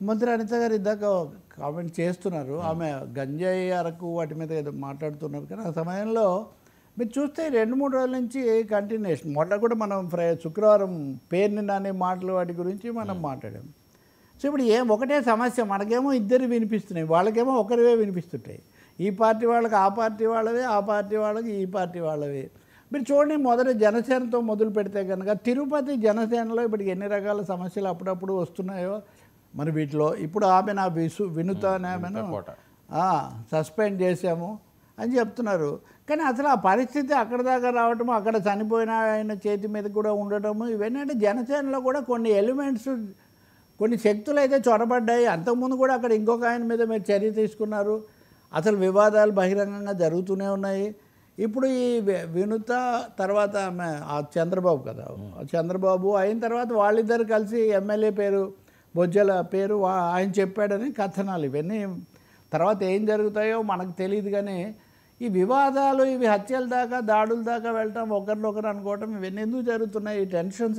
మంత్రి అనిత గారు ఇందాక కామెంట్ చేస్తున్నారు. ఆమె గంజాయి, అరకు వాటి మీద ఏదో మాట్లాడుతున్నారు. కానీ ఆ సమయంలో మీరు చూస్తే 2-3 రోజుల నుంచి కంటిన్యూషన్. మొన్న కూడా మనం శుక్రవారం పేరుని నాని మాటలు వాటి గురించి మనం మాట్లాడాం. సో ఇప్పుడు ఒకటే సమస్య, మనకేమో ఇద్దరు వినిపిస్తున్నాయి, వాళ్ళకేమో ఒకరివే వినిపిస్తుంటాయి. ఈ పార్టీ వాళ్ళకి ఆ పార్టీ వాళ్ళవే, ఆ పార్టీ వాళ్ళకి ఈ పార్టీ వాళ్ళవే. మీరు చూడండి, మొదట జనసేనతో మొదలు పెడితే కనుక తిరుపతి జనసేనలో ఇప్పటికి ఎన్ని రకాల సమస్యలు అప్పుడప్పుడు వస్తున్నాయో మరి వీటిలో. ఇప్పుడు ఆమె నా వినుత అనే ఆమెను సస్పెండ్ చేశాము అని చెప్తున్నారు. కానీ అసలు ఆ పరిస్థితి అక్కడ దాకా రావటము, అక్కడ చనిపోయిన ఆయన చేతి మీద కూడా ఉండటము, ఇవన్నీ అంటే జనసేనలో కూడా కొన్ని ఎలిమెంట్స్, కొన్ని శక్తులు అయితే చొరబడ్డాయి. అంతకుముందు కూడా అక్కడ ఇంకొక ఆయన మీద మీరు చర్య తీసుకున్నారు. అసలు వివాదాలు బహిరంగంగా జరుగుతూనే ఉన్నాయి. ఇప్పుడు ఈ వినుత తర్వాత ఆమె ఆ చంద్రబాబు కదా, చంద్రబాబు అయిన తర్వాత వాళ్ళిద్దరు కలిసి ఎమ్మెల్యే పేరు బొజ్జల పేరు ఆయన చెప్పాడని కథనాలు. ఇవన్నీ తర్వాత ఏం జరుగుతాయో మనకు తెలియదు. కానీ ఈ వివాదాలు, ఇవి హత్యల దాకా, దాడుల దాకా వెళ్ళటం, ఒకరినొకరు అనుకోవటం, ఇవన్నీ ఎందుకు జరుగుతున్నాయి? ఈ టెన్షన్స్